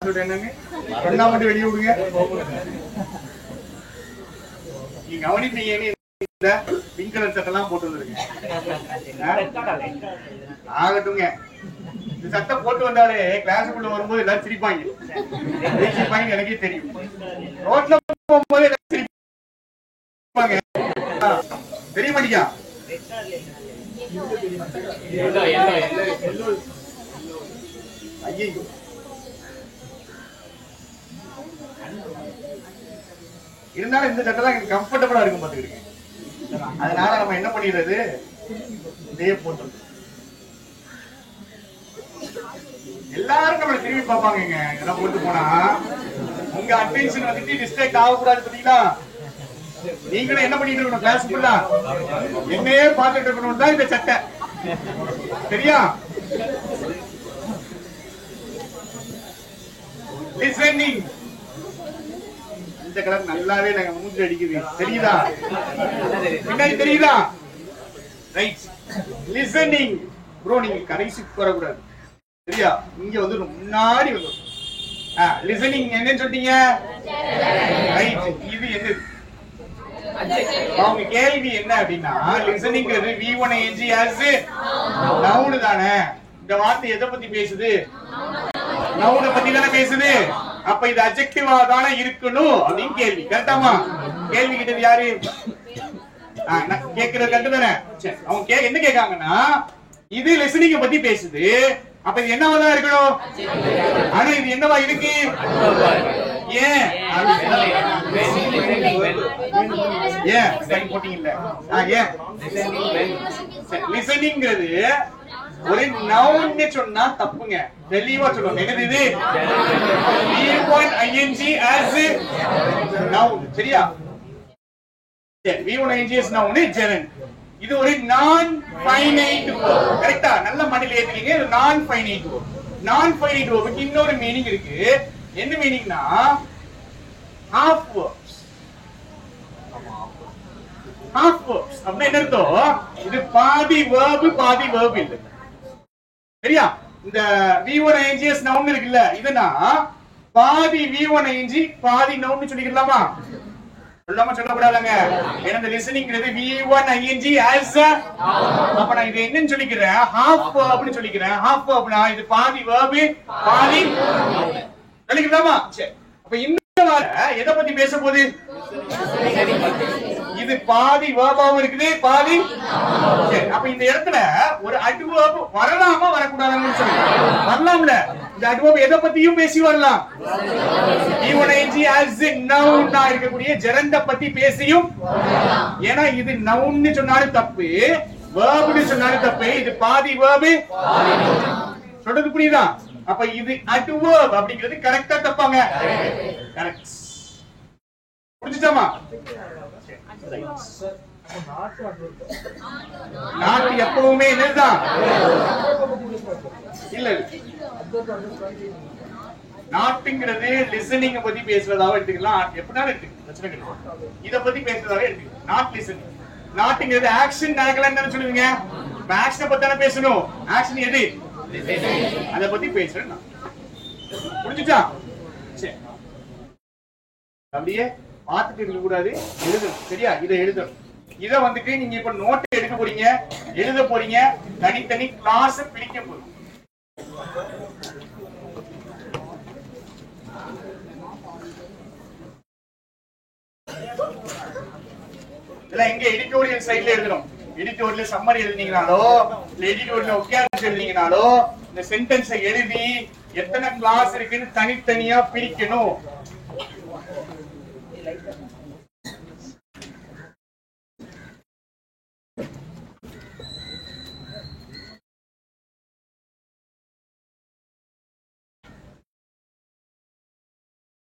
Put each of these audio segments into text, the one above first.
மட்டும் வெளியே விடுங்க. நீங்க கவனிப்பீங்க. பிங்க் கலர் சட்டெல்லாம் போட்டு வந்துருங்க. ஆகட்டுங்க. இந்த சட்டை போட்டு வந்தாலே கிளாஸுக்குள்ள வரும்போது எல்லாரும் சிரிப்பாங்க. எனக்கே தெரியும். ரோட்ல போகும்போது எல்லாரும் சிரிப்பாங்க. தெரிய மாட்டீங்க. ஐயோ, இருந்தாலும் இந்த சட்டெல்லாம் எனக்கு கம்ஃபர்டபுளா இருக்கும் பாத்துக்கிறீங்க. அதனால நம்ம என்ன பண்ணிடுறது, இதே போட்டு எல்லாரும் நம்மளை திரும்பி பார்ப்பாங்க. இதெல்லாம் போட்டு போனா உங்க அட்டென்ஷன் வந்துட்டு டிஸ்ட்ராக்ட் ஆகக்கூடாது. பாத்தீங்களா, நீங்களும் என்ன பண்ணிட்டு இருக்கணும், கிளாஸ் ஃபுல்லா என்னையே பார்த்துட்டு இருக்கணும் தான் இந்த சட்டை. சரியா? லிசனிங். இந்த கலர் நல்லாவே நாங்க மூஞ்சி அடிக்குது. தெரியுதா? பின்னாடி தெரியுதா? ரைட். லிசனிங். ப்ரோ நீங்க கடைசிக்கு வரக்கூடாது. சரியா? இங்க வந்து முன்னாடி வந்து லிசனிங் என்னன்னு சொல்றீங்க? ரைட். இது என்னது? அவங்க கேள்வி என்ன அப்படின்னா, லிசனிங்கிறது V1ing as noun தானே. இந்த வார்த்தை எதை பத்தி பேசுது? நவுனை பத்தி தானே பேசுது. அப்ப இது அட்ஜெக்டிவா தானே இருக்கணும் அப்படின்னு கேள்வி. கரெக்டாமா? கேள்வி கிட்டது யாரு? கேக்குறது கரெக்ட் தானே? அவங்க என்ன கேட்காங்கன்னா, இது லிசனிங்க பத்தி பேசுது, அப்ப இது என்னவா தான் இருக்கணும். ஆனா இது என்னவா இருக்கு? ஏன் போட்டீங்கல்ல? லிசனிங்கிறது ஒரு நவுன் சொன்னா தப்புங்க. தெளிவா சொல்லுவாங்க. என்னது இது? V1ing as noun. சரியா? V1ing as noun gerund. இது ஒரு நான் ஃபைனைட் verb. கரெக்ட்டா? நல்ல மண்ணில ஏத்துக்கீங்க. இது நான் ஃபைனைட் verb. நான் ஃபைனைட் verb இன்னொரு மீனிங் இருக்கு. என்ன மீனிங்னா half verbs. half verbs அப்படினா என்ன அர்த்தம்? இது பாதி verb பாதி verb இல்ல. சரியா? இந்த V1ing as noun இருக்குல்ல, இதுனா பாதி V1ing பாதி noun சொல்லிக்கலாமா? சொல்லாம சொல்லக்கூடாதுங்க. ஏன்னா இந்த லிசனிங்கிறது V1ing as அப்ப நான் இது என்னன்னு சொல்லிக்கிறேன், half verb சொல்லிக்கிறேன். half verbனா இது பாதி verb பாதி சொல்லிக்கலாமா? சரி. அப்ப இந்த வார்த்தை எதை பத்தி பேச போகுது? இது பாதி verb-ஆவும் இருக்குது, பாதி. சரி. அப்ப இந்த இடத்துல ஒரு adverb வரலாமா வரக்கூடாதுன்னு சொல்லுங்க. வரலாம்ல. இந்த adverb எதை பத்தியும் பேசி வரலாம். V1ing as noun இருக்கக்கூடிய gerund பத்தி பேசியும். ஏன்னா இது noun சொன்னாலும் தப்பு, verb சொன்னாலும் தப்பு. இது பாதி verb சொல்றது புரியுதா? அப்ப இது adverb அப்படிங்கிறது கரெக்ட்டா தப்பாங்க? கரெக்ட். புரிஞ்சுதாமா? நாட் எப்பவுமே என்னதான் இல்ல. நாட்டுங்கிறது லிசனிங் பத்தி பேசுறதாவே எடுத்துக்கலாம். எப்படினாலும் எடுத்துக்கலாம், பிரச்சனை கிடையாது. இத பத்தி பேசுறதாவே எடுத்துக்கலாம். Not listening. நாட்டுங்கிறது ஆக்ஷன் நடக்கலன்னு சொல்லுவீங்க. ஆக்ஷனை பத்தி தானே பேசணும். ஆக்ஷன் எது? அத பத்தி பேசுறேன். புரிஞ்சுச்சா? சரி. அப்படியே பார்த்துட்டு இருக்க கூடாது, எழுதணும். சரியா? இதை எழுதணும். இதை வந்துட்டு நீங்க இப்ப நோட் எடுக்க போறீங்க, எழுத போறீங்க, தனித்தனி கிளாஸ் பிரிக்க போறீங்க. இதெல்லாம் எங்க எடிட்டோரியல் சைட்ல எழுதணும். எடிட்டோரியல் சம்மரி எழுதினீங்கனாலோ இல்ல எடிட்டோரியல் ஒகேபுலரி எழுதினீங்கனாலோ இந்த சென்டென்ஸை எழுதி எத்தனை கிளாஸ் இருக்குன்னு தனித்தனியா பிரிக்கணும்.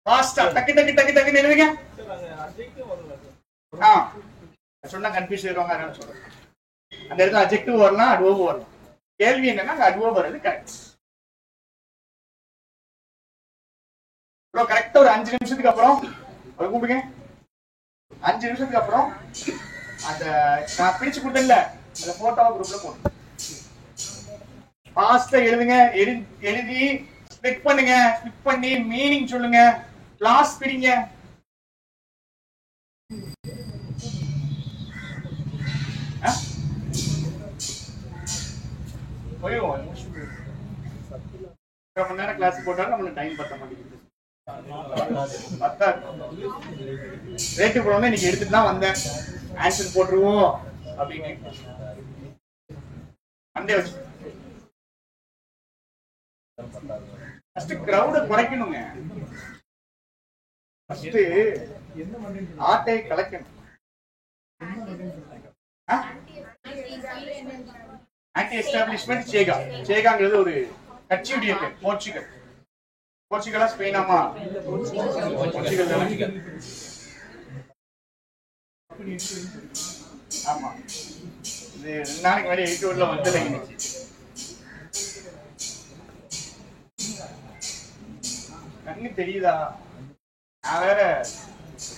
ஃபாஸ்டா டக்கு டக்கு டக்கு டக்கு எழுதுங்க. சொன்னா கன்ஃபியூஸ் ஆயிடுவாங்க, அதனால சொல்றேன். அந்த இடத்துல அட்ஜெக்டிவ் வரலாம், அட்வர்ப் வரலாம். கேள்வி என்னன்னா அங்க அட்வர்ப் வர்றது கரெக்ட். ப்ரோ கரெக்ட்டா ஒரு 5 நிமிஷத்துக்கு அப்புறம் ஒரு கூப்பிடுங்க. 5 நிமிஷத்துக்கு அப்புறம் அந்த நான் பிரிச்சு கொடுத்தேன்ல அந்த போட்டோவை குரூப்ல போடுங்க. ஃபாஸ்டா எழுதுங்க. எழுதி கிளிக் பண்ணுங்க. கிளிக் பண்ணி மீனிங் சொல்லுங்க. கிளாஸ் பிரிங்க. மணி நேரம் கிளாஸ் போட்டாலும் நம்மளுக்கு டைம் பத்த மாட்டேங்குது. ரேட்டு போனோம்னா இன்னைக்கு எடுத்துட்டு தான் வந்தேன். ஆன்சர் போட்டுருவோம் அப்படின்னு அண்டே வச்சு ஃபர்ஸ்ட் கிரவுட குறைக்கணுங்க. ஃபர்ஸ்ட் ஆட்டை கலக்கணும். Anti establishment சேகா. சேகாங்கிறது ஒரு கட்சியுடைய பேர். போர்ச்சுகல். போர்ச்சுகலா ஸ்பெயினாமா? போர்ச்சுகல் தானே. ஆமா, இது 2 நாளைக்கு முன்னாடி எடிட்டோர்ல வந்தல. கண்ணு தெரியுதா? நான் வேற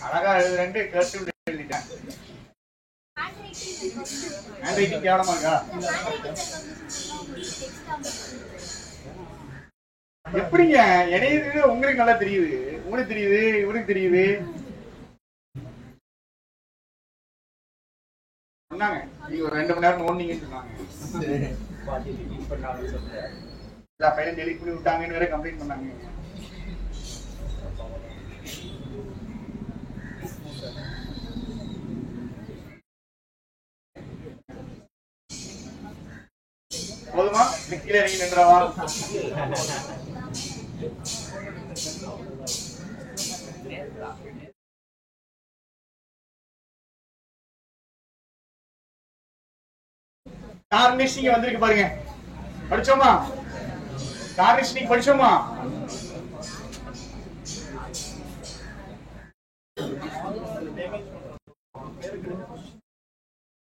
அழகா எழுதுறேன்ட்டு கர்சிவ்ல எழுதிட்டேன். ஹேண்ட் ரைட்டிங் கேவலமா இருக்கா? எப்படிங்க இணையது? உங்களுக்கு நல்லா தெரியுது, உங்களுக்கு தெரியுது, இவருக்கு தெரியுது. சொன்னாங்க நீங்க ஒரு 2 மணி நேரம் நோண்டிங்கன்னு சொன்னாங்க. பையன் டெலிட் பண்ணி விட்டாங்கன்னு வேற கம்ப்ளைண்ட் பண்ணாங்க. போதுமா? கீழே இறங்கி நின்றாவா? கார்னிஷிங் வந்திருக்கு பாருங்க. படிச்சோமா? கார்னிஷிங் படிச்சோமா?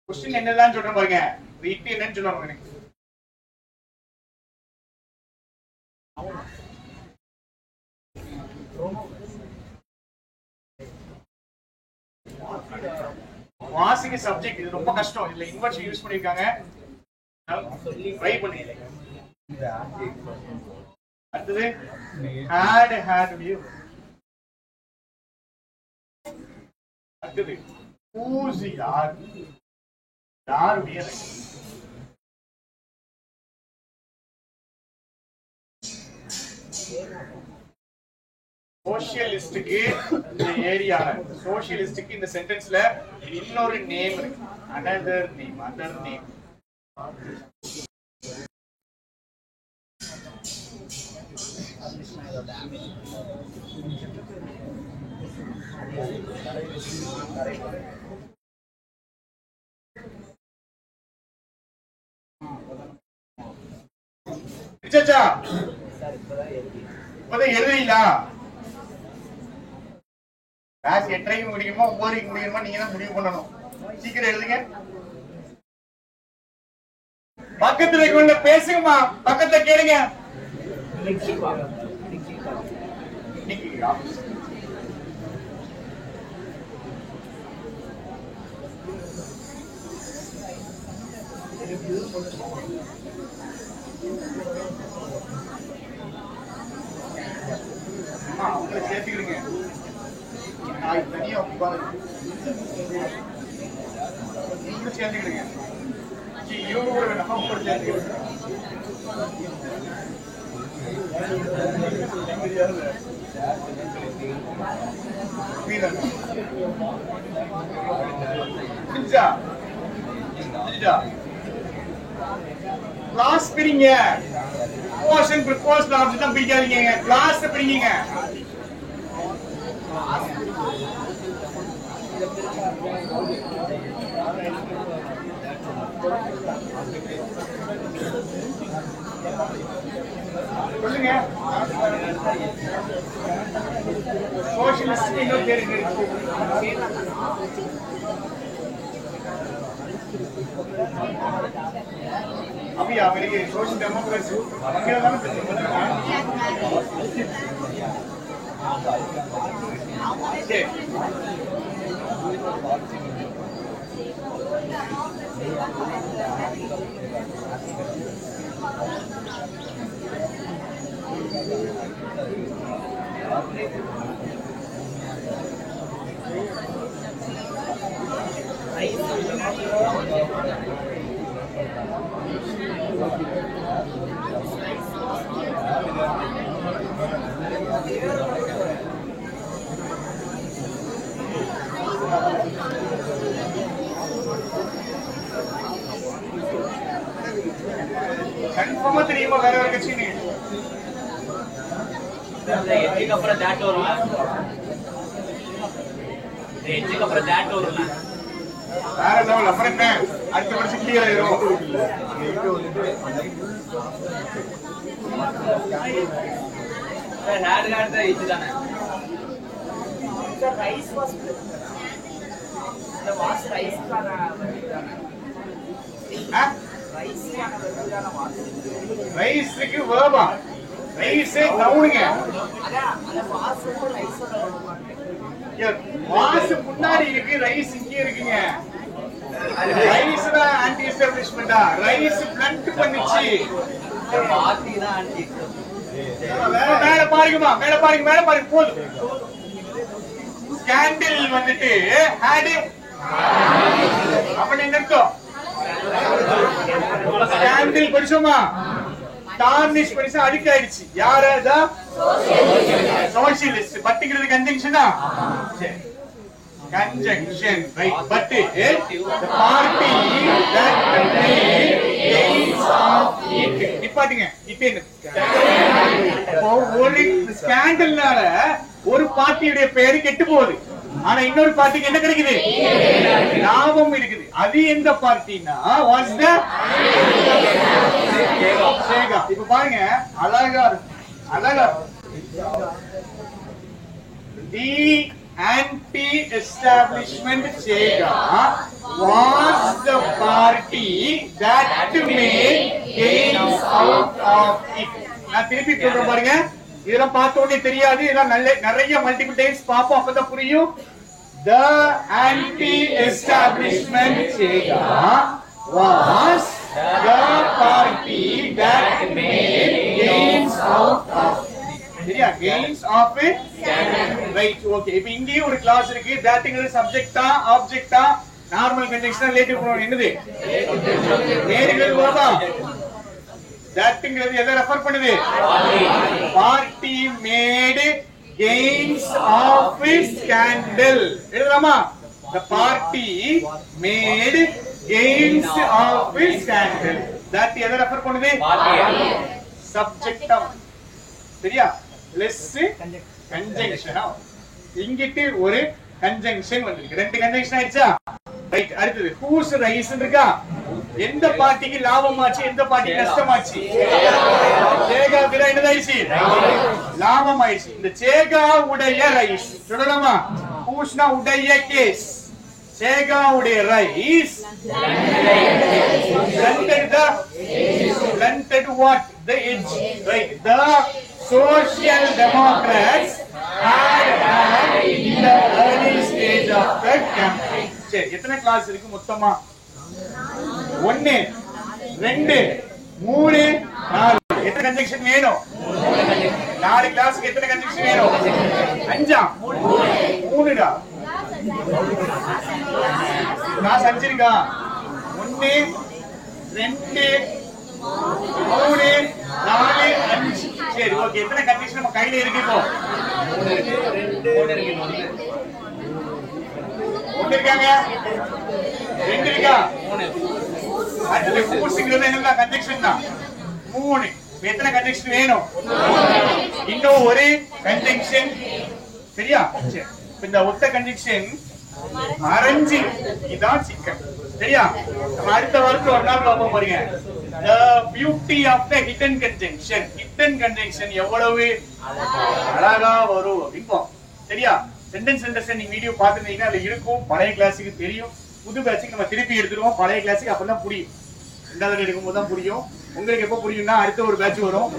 क्वेश्चन என்னெல்லாம் சொல்றேன் பாருங்க. ரீட் என்னன்னு சொல்லுவாங்க எனக்கு. வாசிங்க சப்ஜெக்ட் இது ரொம்ப கஷ்டம். இதுல இன்வெர்ஸ் யூஸ் பண்ணிருக்காங்க. ட்ரை பண்ணுங்க. அடுத்து had view. அடுத்து who's யார் யாருடைய சோஷியலிஸ்டுக்கு இந்த ஏரியால சோஷியலிஸ்டுக்கு இந்த சென்டென்ஸ்ல இன்னொரு நேம் இருக்கு. another name. எழுதுறீங்களா? கிளாஸ் 8:30 முடியுமா 9:00 முடியுமா நீங்க தான் முடிவு பண்ணணும். சீக்கிரம் எழுதுங்க. பக்கத்துல கொண்டு பேசுங்கம்மா. பக்கத்துல கேளுங்க. அவங்களை சேர்த்துக்கிடுங்க. தனியா நீங்களும் சேர்த்துக்கிடுங்க. இவங்க கூட வேணாமா கூட சேர்த்துக்கிடுங்க. கிளாஸ் பிரிங்க. ப்ரோபோஷன் ப்ரிப்போஸ்ட் ஆப்ஷன் தான் பிரிக்காதீங்க. கிளாஸ் பிரிங்க. சொல்லுங்க. சோஷியலிஸ்ட் இன்னொரு பேர் இருக்கு. அப்படியா? அவருக்கு சோஷியல் டெமோக்ரஸி அவங்கதான் சரி. கன்ஃபார்மா தெரியுமா வேற ஒரு கட்சின்னு? எஜ்ஜுக்கு அப்புறம் தேட் வரும்ல, எஜ்ஜுக்கு அப்புறம் தேட் வரும்ல, வேற லெவல். அப்புறம் என்ன, அடுத்த வருஷம் கிளியர் ஆயிரும். ஹேட் ஹேட் தான் எஜ்ஜு தானே. ரைஸ்க்கு வேர்பா, ரைஸே டவுனுங்க. வாசு முன்னாடி இருக்கு, ரைஸ் இங்க இருக்குங்க. ரைஸ் தான் ஆன்டி எஸ்டாப்லிஷ்மெண்டா, ரைஸ் பிளண்ட் பண்ணிச்சு. பார்ட்டி தான் ஆன்டி. மேல பாருங்கம்மா, மேல பாருங்க, மேல பாருங்க. போதும். ஸ்கேண்டில் வந்துட்டு ஹேட் அப்படி நிறுத்தம். ஸ்கேண்டில் படிச்சோமா, டார்னிஷ் படிச்சா அடிக்க ஆயிடுச்சு. யாரா சோசியலிஸ்ட். பட்டுங்கிறது கன்ஜங்ஷனா? சரி, conjunction, right? But the party that made gains of it. நிப்பாட்டுங்க. இப்போ ஒரு ஸ்கேண்டல்னால ஒரு பார்ட்டியுடைய பேரு கெட்டு போகுது. ஆனா இன்னொரு பார்ட்டிக்கு என்ன கிடைக்குது? லாபம் இருக்குது. அது எந்த பார்ட்டினா வாட்ஸ் த சேகா. இப்ப பாருங்க, அழகா அழகா தி anti-establishment Chega was the party that made gains out of it. நான் திருப்பி சொல்றேன் பாருங்க, இதெல்லாம் பார்த்த உடனே தெரியாது, இதெல்லாம் நிறைய மல்டிபிள் டைம்ஸ் பாப்போம், அப்பதான் புரியும். The anti-establishment Chega was the party that made gains out of it. சரியா? gains of it. Right, okay. இப்போ இங்கே ஒரு கிளாஸ் இருக்கு. தட்ங்கிறது சப்ஜெக்ட்டா ஆப்ஜெக்ட்டா நார்மல் கன்ஜங்ஷனா ரிலேட்டிவ் ப்ரோனவுன் என்னது? நேர்கள் வேர்பா. தட்ங்கிறது எதை ரெஃபர் பண்ணுது? Party made gains of its scandal. எழுதலாமா? the party made gains of its scandal. That எதை ரெஃபர் பண்ணுது? சப்ஜெக்ட்டா. சரியா? லெஸ் கன்ஜங்ஷனா. இங்கிட்டு ஒரு கன்ஜங்ஷன் வந்திருக்கு. ரெண்டு கன்ஜங்ஷன் ஆயிடுச்சா? ரைட். அடுத்தது whose ரைஸ் இருக்கா? எந்த பார்ட்டிக்கு லாபமாச்சு, எந்த பார்ட்டிக்கு நஷ்டமாச்சு? சேகாவுக்கு தான் என்னதாயிடுச்சு? லாபம் ஆயிடுச்சு. இந்த சேகா உடைய ரைஸ் சொல்லலாமா? whoseனா உடைய கேஸ். சேகா உடைய rice blunted what? the edge. Right. The Social Democrats had in the early stage of the campaign. சரி, எத்தனை கிளாஸ் இருக்கு மொத்தமா? 1 2 3 4. எத்தனை கன்ஜங்ஷன் வேணும்? 4 கிளாஸ்க்கு எத்தனை கன்ஜங்ஷன் வேணும்? 5 3டா. கிளாஸ் 5 இருக்கா? 1 2 3 4 5. சரி, ஓகே. எத்தனை கன்ஜங்ஷன் நம்ம கையில இருக்கு இப்போ? 1 இருக்காங்க, 2 இருக்கா? 3. அடுத்து ஃபோர்ஸ்ங்கிறது என்னன்னா கன்ஜங்ஷன் தான். 3. எத்தனை கன்ஜங்ஷன் வேணும்? இன்னும் ஒரு கன்ஜங்ஷன். சரியா? சரி, இந்த ஒத்த கன்ஜங்ஷன் மறைஞ்சி இதான் சிக்கல். சரியா? நம்ம அடுத்த வாரத்துல ஒரு நாள் பார்ப்போம் பாருங்க. The beauty of the hidden conjunction. hidden conjunction எவ்வளவு அழகா வரும் இப்போ. சரியா? சென்டென்ஸ் அண்டர்ஸ்டாண்டிங் வீடியோ பார்த்துட்டீங்கன்னா அதுல இருக்கும். பழைய கிளாஸுக்கு தெரியும், புது பேட்சுக்கு நம்ம திருப்பி எடுத்துருவோம். பழைய கிளாஸுக்கு அப்பதான் புரியும். 2வது எடுக்கும் போது தான் புரியும். உங்களுக்கு எப்ப புரியும்னா அடுத்த ஒரு பேட்ச் வரும்.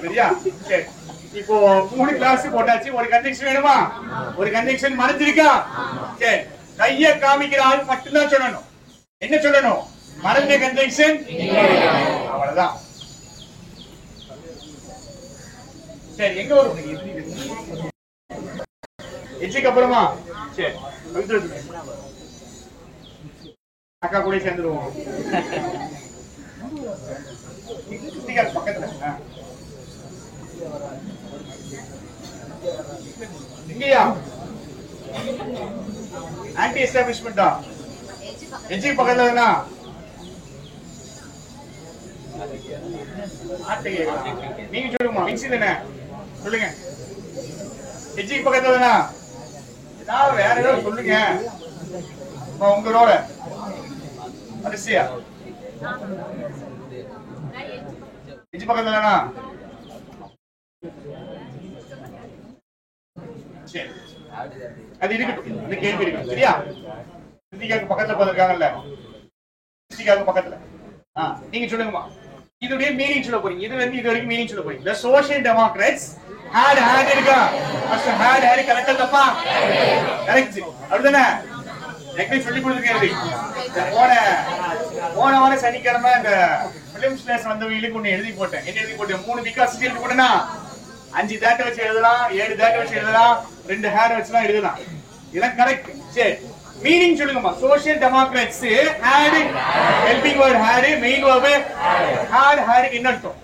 சரியா? சரி, இப்போ 3 கிளாஸ் போட்டாச்சு. ஒரு கன்ஜங்ஷன் வேணுமா? ஒரு கன்ஜங்ஷன் மறைஞ்சிருக்கா? சரி, கைய காமிக்கிற ஆள் மட்டும்தான் சொல்லணும். என்ன சொல்லணும்? மறைஞ்ச கன்ஜங்ஷன். அவ்வளவுதான். சரி எங்க வரும் எஜ்ஜுக்கு அப்புறமா சரி அக்கா கூட சேர்ந்துருவோம் பக்கத்துல இங்கயா ஆன்டி எஸ்டாபிளிஷ்மெண்டா எஜ்ஜுக்கு பக்கத்துல தானா நீங்க சொல்லுமா மிக்சி தானே சொல்லுங்க எஜ்ஜுக்கு பக்கத்துல தானா ஏதாவது வேற ஏதாவது சொல்லுங்க உங்களோட அதிசயா எஜ்ஜு பக்கத்துல தானா சரி அது இருக்கட்டும் இந்த கேள்வி இருக்கு சரியா சித்திகாக்கு பக்கத்துல பார்த்திருக்காங்கல்ல சித்திகாக்கு பக்கத்துல நீங்க சொல்லுங்கம்மா இதுடைய மீனிங் சொல்ல போறீங்க இது வந்து இது வரைக்கும் மீனிங் சொல்ல போறீங்க the social democrats had இருக்கா ஃபர்ஸ்ட் had கரெக்ட்டா தப்பா கரெக்ட் அப்படிதானே எனக்கு சொல்லி கொடுத்துருக்கேன் போன வாரம் சனிக்கிழமை இந்த பிலிம்ஸ் கிளாஸ் வந்தவங்களுக்கு ஒண்ணு எழுதி போட்டேன் என்ன எழுதி போட்டேன் 3 பிகாஸ் எழுதி போட்டேன்னா 5 டேட்டா வச்சு எழுதலாம் 7 டேட்டா வச்சு எழுதலாம் 2 ஹேர் வச்சுலாம் எழுதலாம் இதெல்லாம் கரெக்ட் சரி மீனிங் சொல்லுங்கம்மா social democrats had helping word had main verb had என்ன அர்த்தம்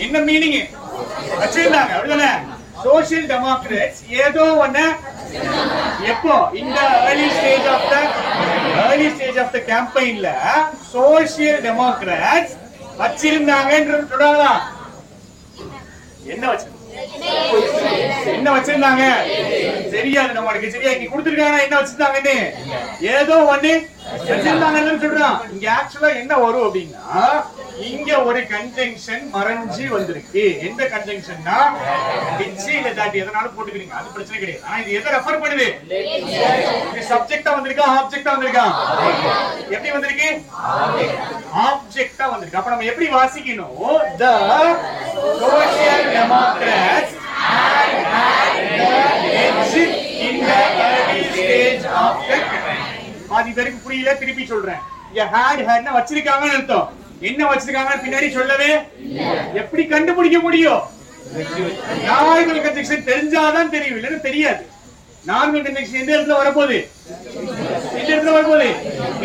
என்ன மீனிங் வச்சிருந்தாங்க அப்படிதானே சோஷியல் டெமோக்ராட்ஸ் ஏதோ ஒண்ணு எப்போ இந்த early stage of the campaignல சோஷியல் டெமோக்ராட்ஸ் வச்சிருந்தாங்கன்றது சொல்றாங்களா என்ன வச்சிருந்தாங்க தெரியாது நம்மளுக்கு சரியா இங்க கொடுத்திருக்காங்க என்ன வச்சிருந்தாங்கன்னு ஏதோ ஒண்ணு வச்சிருந்தாங்கன்னு சொல்றான் இங்க ஆக்சுவலா என்ன வரும் அப்படின்னா இங்க ஒரு கன்ஜங்ஷன் மறைஞ்சு வந்திருக்கு எந்த கன்ஜங்ஷன்னா விச் இல்ல தட் எதனால போட்டுக்கிறீங்க அது பிரச்சனை கிடையாது ஆனா இது எதை ரெஃபர் பண்ணுது இது சப்ஜெக்ட்டா வந்திருக்கா ஆப்ஜெக்ட்டா வந்திருக்கா எப்படி வந்திருக்கு ஆப்ஜெக்ட்டா வந்திருக்கு அப்ப நம்ம எப்படி வாசிக்கணும் the social democrats had the edge in the early stage of the ஆதி பேருக்கு புரியல திருப்பி சொல்றேன் இங்க had வச்சிருக்காங்கன்னு அர்த்தம் என்ன வச்சிருக்காங்க பின்னாடி சொல்லவே எப்படி கண்டுபிடிக்க முடியும் நார்மல் கன்ஜங்ஷன் தெரிஞ்சாதான் தெரியும் இல்லன்னா தெரியாது நார்மல் கன்ஜங்ஷன் எந்த இடத்துல வரப்போகுது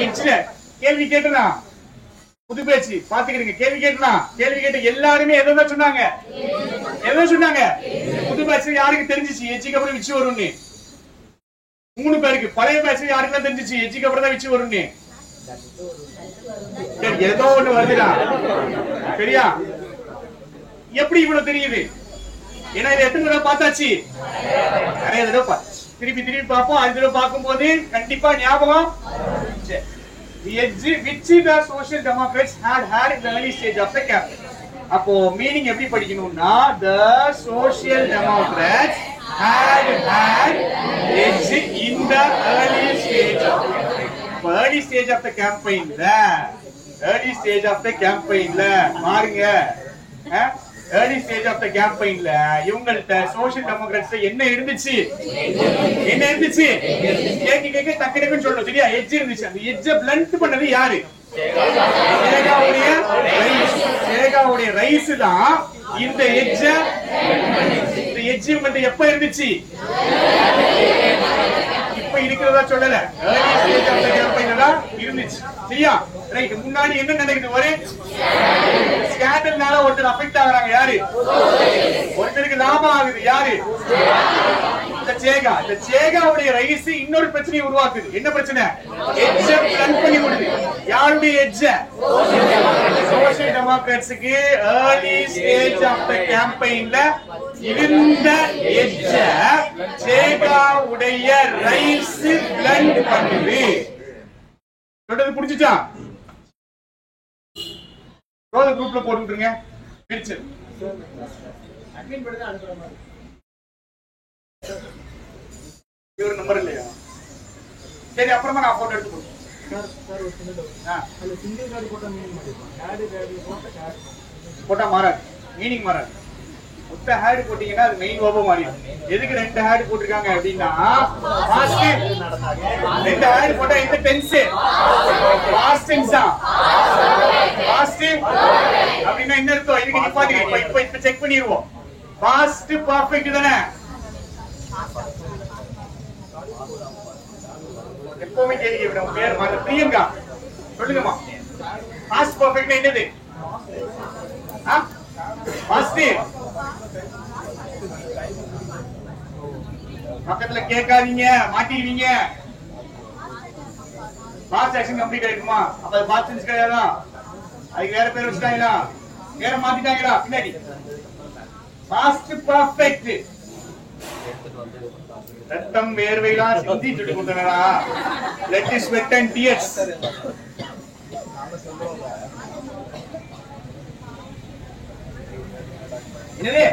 இட்ஸ்ல கேள்வி கேட்டனா புது பேச்சு பாத்துக்கிறீங்க கேள்வி கேட்ட எல்லாருமே எதை சொன்னாங்க புது பேச்சு யாருக்கு தெரிஞ்சிச்சு எஜ்ஜுக்கு அப்புறம் விச்சு வரும்னு 3 பேருக்கு பழைய பேச்சு யாருக்கு தெரிஞ்சிச்சு எஜ்ஜுக்கு அப்புறம் தான் விச்சு வரும்னு ஏதோ ஒண்ணு வருதுடா சரியா எப்படி இவ்வளவு தெரியுது ஏன்னா இது எத்தனை தடவை பார்த்தாச்சு நிறைய தடவை திருப்பி பார்ப்போம் 5 தடவை பார்க்கும் போது கண்டிப்பா ஞாபகம் the edge which the social democrats had in the early stage of the campaign அப்போ மீனிங் எப்படி படிக்கணும்னா the social democrats had edge in the early stage of the campaign early stage of the campaign பாருங்க early stage of the campaign இவங்கள்ட்ட social democrats என்ன இருந்துச்சு கேட்க டக்குன்னு சொல்லணும் சரியா எட்ஜ் இருந்துச்சு அந்த எட்ஜை பிளண்ட் பண்ணது யாரு சேகாவுடைய ரைஸ் தான் இந்த எட்ஜ இவங்கள்ட்ட எப்ப இருந்துச்சு இப்ப இருக்கிறதா சொல்லல early stage of the campaign தான் இருந்துச்சு சரியா ரைட் முன்னாடி என்ன நடக்குது ஒரு ஸ்கேண்டல்னால ஒருத்தர் அஃபெக்ட் ஆகுறாங்க யாரு ஒருத்தருக்கு லாபம் ஆகுது யாரு இந்த சேகாவுடைய ரைஸ் இன்னொரு பிரச்சனையை உருவாக்குது என்ன பிரச்சனை எட்ஜ பிளண்ட் பண்ணி விடுது யாருடைய எட்ஜ சோஷியல் டெமோக்ராட்ஸ்க்கு early stage of the campaignல இருந்த எட்ஜ சேகாவுடைய ரைஸ் பிளண்ட் பண்ணுது சொல்றது புரிஞ்சுச்சா குரூப்ல போட்டுருங்க பிரிச்சு அட்மின் பண்ணி அனுப்புற மாதிரி இவர் நம்பர் இல்லையா சரி அப்புறமா நான் போட்டோ எடுத்து போட்டா மாறாது மீனிங் மாறாது மொத்த ஹேட் போட்டீங்கன்னா அது மெயின் வேர்பா மாறிடும். எதுக்கு ரெண்டு ஹேட் போட்டிருக்காங்க அப்படின்னா பாஸ்ட் ரெண்டு ஹேட் போட்டா இந்த டென்ஸ் பாஸ்ட் டென்ஸ் தான். பாஸ்ட் அப்படின்னா என்ன அர்த்தம்? இதுக்கு நிப்பாட்டுங்க. இப்ப செக் பண்ணிடுவோம். பாஸ்ட் பர்ஃபெக்ட் தானே? எப்பவுமே கேள்வி உங்க பேர் பிரியங்கா சொல்லுங்கம்மா. பாஸ்ட் பர்ஃபெக்ட் என்னது? பாஸ்ட் பக்கத்துல கேட்காதீங்க, மாட்டிடுவீங்க. பாஸ்ட் ஆக்ஷன் கம்ப்ளீட் ஆயிருக்குமா? அப்ப அது பாஸ்ட் டென்ஸ் கிடையாதா? அதுக்கு வேற பேர் வச்சுட்டாங்களா? வேற மாத்திட்டாங்களா? பின்னாடி பாஸ்ட் பர்ஃபெக்ட். ரத்தம் வேர்வைலாம் சிந்தி சொல்லி கொடுத்தனடா. Let is sweat and tears. என்னது?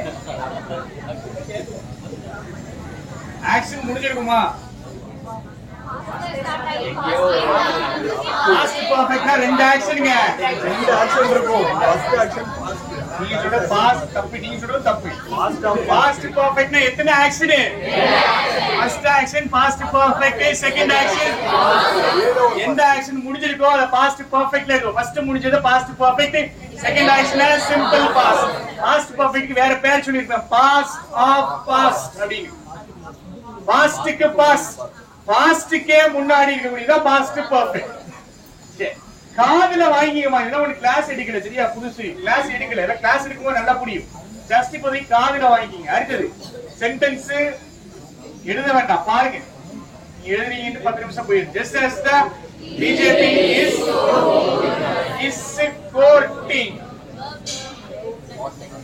ஆக்ஷன் முடிஞ்சிருக்குமா? பாஸ்ட் பர்ஃபெக்ட்டா ரெண்டு ஆக்ஷனுங்க. ரெண்டு ஆக்ஷன் இருக்கும். ஃபர்ஸ்ட் ஆக்ஷன் நீங்க சொல்ற பாஸ்ட் தப்பு, நீங்க சொல்றது தப்பு. பாஸ்ட் பர்ஃபெக்ட்னா எத்தனை action? First action past perfect, second action எந்த ஆக்ஷன் முடிஞ்சிருக்கோ அத பாஸ்ட் பர்ஃபெக்ட்ல இருக்கும். ஃபர்ஸ்ட் முடிஞ்சது past perfect, second action simple past. Past பர்ஃபெக்ட்க்கு வேற பேர் சொல்லிருக்கேன், பாஸ்ட் ஆஃப் பாஸ்ட் அப்படிங்க. பாஸ்ட்க்கு பாஸ்ட், பாஸ்ட்க்கே முன்னாடி இருக்கக்கூடியதா பாஸ்ட் பர்ஃபெக்ட். சரி, காதுல வாங்கிக்கமா. இதெல்லாம் ஒரு கிளாஸ் எடுக்கல, சரியா? புதுசு கிளாஸ் எடுக்கல. இல்ல கிளாஸ் எடுக்கும்போது நல்லா புரியும். ஜஸ்ட் இப்போதைக்கு காதுல வாங்கிக்கிங்க. அடுத்தது சென்டென்ஸ் எழுத வேண்டாம், பாருங்க. எழுதுறீங்க 10 நிமிஷம் போயிடும். Just as the BJP is courting.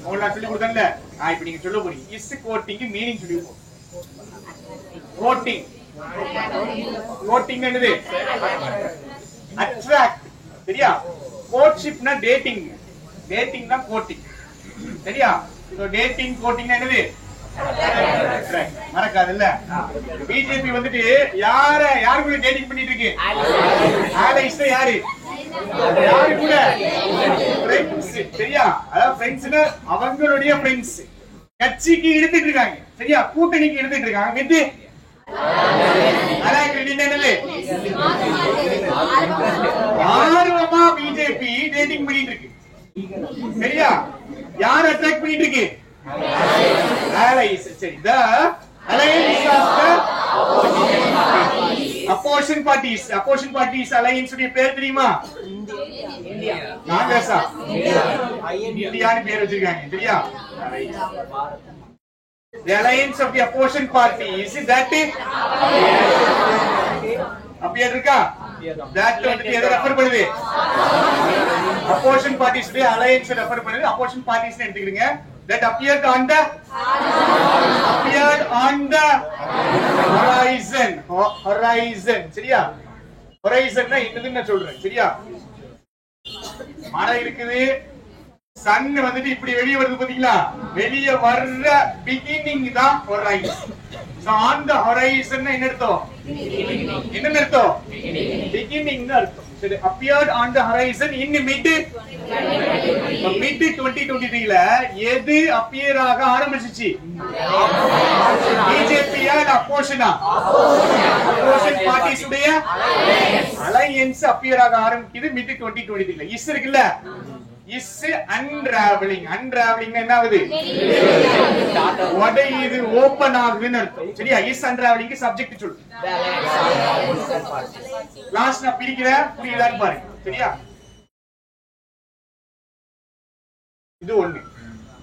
உங்களுக்கு சொல்லி கொடுத்தேன்ல, இப்ப நீங்க சொல்ல போறீங்க. is courting மீனிங் சொல்லி கொடுப்போம். courting courting என்னது? attract, சரியா? courtshipனா dating, dating தான் courting, சரியா? சோ dating courting என்னது? மறக்காதுல்ல. பிஜேபி வந்துட்டு யாரு கூட டேட்டிங் பண்ணிட்டு இருக்கு? ஆலைஸ் யாரு? யாரு கூட? ஃப்ரெண்ட்ஸ், சரியா? அதாவது ஃப்ரெண்ட்ஸ்னா அவங்களுடைய ஃப்ரெண்ட்ஸ். கட்சிக்கு எடுத்துட்டு இருக்காங்க, சரியா? கூட்டணிக்கு எடுத்துட்டு இருக்காங்க. வித் ஆர்வமா பிஜேபி டேட்டிங் பண்ணிட்டு இருக்கு, சரியா? யார் அட்ராக்ட் பண்ணிட்டு இருக்கு? allies. சரி, the alliance of the opposition parties. opposition parties alliance உடைய பேர் தெரியுமா? காங்கிரஸா? இந்தியான்னு பேர் வச்சிருக்காங்க, சரியா? the alliance of the opposition parties that அப்படியே இருக்கா? that வந்து எதை ரெஃபர் பண்ணுது? opposition parties உடைய alliance ரெஃபர் பண்ணுது. opposition parties னு எடுத்துக்கிடுங்க. that appeared on the horizon. horizon, சரியா? horizon னா என்னதுன்னு நான் சொல்றேன், சரியா? மழை இருக்குது, சன் வந்துட்டு இப்படி வெளிய வருது பாத்தீங்களா? வெளிய வர்ற பிகினிங் தான் horizon. so on the horizon னா என்ன அர்த்தம்? என்ன அர்த்தம்? beginning னு அர்த்தம். சரி, appeared on the horizon in mid 2023 ல எது அப்பியர் ஆக ஆரம்பிச்சிச்சு? பிஜேபியா இல்ல அப்போசிஷனா? அப்போசிஷன் பார்ட்டிஸ் உடைய அலையன்ஸ் அப்பியர் ஆக ஆரம்பிக்குது mid 2023 ல. இஸ் இருக்குல்ல, இஸ் அன்ராவலிங். அன்ராவலிங் என்ன ஆகுது? உடையுது, ஓபன் ஆகுதுன்னு அர்த்தம், சரியா? இஸ் அன்ராவலிங் சப்ஜெக்ட் சொல்லு. லாஸ்ட் நான் பிரிக்கிறேன், புரியுதான்னு பாருங்க, சரியா? இது ஒண்ணு.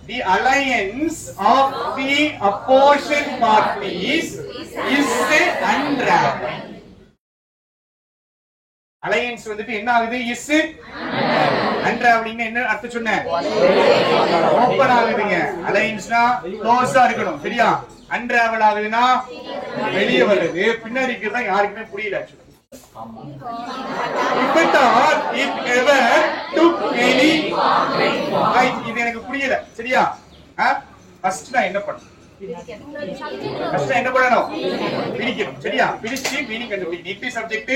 The alliance of the opposition parties is unraveling. alliance வந்துட்டு என்ன ஆகுது? is unraveling. என்ன அர்த்தம் சொன்னேன்? ஓபன் ஆகுதுங்க. allianceனா க்ளோஸா இருக்கணும், சரியா? unravel ஆகுதுன்னா வெளியே வருது. பின்னாடி இருக்கிறதா யாருக்குமே புரியல. If ever took any, இது எனக்கு புரியல, சரியா? ஃபர்ஸ்ட் நான் என்ன பண்ணணும்? ஃபர்ஸ்ட் என்ன பண்ணணும்? பிரிக்கணும், சரியா? பிரிச்சு மீனிங் கண்டுபிடிக்கணும். இட் சப்ஜெக்ட்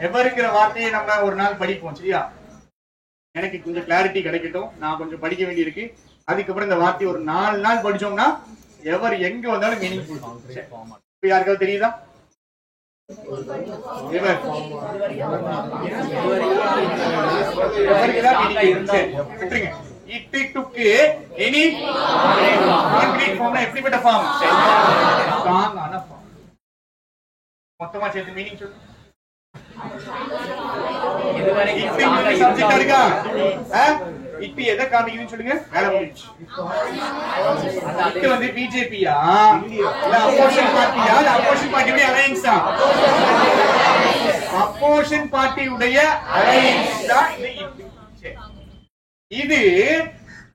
எவர்ங்கிற வார்த்தையை நம்ம ஒரு நாள் படிப்போம், சரியா? எனக்கு கொஞ்சம் கிளாரிட்டி கிடைக்கட்டும், நான் கொஞ்சம் படிக்க வேண்டியிருக்கு. அதுக்கப்புறம் இந்த வார்த்தை ஒரு 4 நாள் படிச்சோம்னா எவர் எங்க வந்தாலும் மீனிங் கொடுக்கும். இப்ப யாருக்காவது தெரியுதா? It took any concrete form எப்படிப்பட்ட ஃபார்ம்? ஸ்ட்ராங் ஆன ஃபார்ம். மொத்தமா சேர்த்து மீனிங் சொல்லு. சப்ஜெக்ட் இருக்கா? இப்ப எதை காமிக்குதுன்னு சொல்லுங்க. வேலை முடிஞ்சு. இது வந்து பிஜேபியா இல்ல அப்போசிஷன் பார்ட்டியா இல்ல அப்போசிஷன் பார்ட்டியுடைய அலையன்ஸா? அப்போசிஷன் பார்ட்டியுடைய அலையன்ஸ் தான் இது.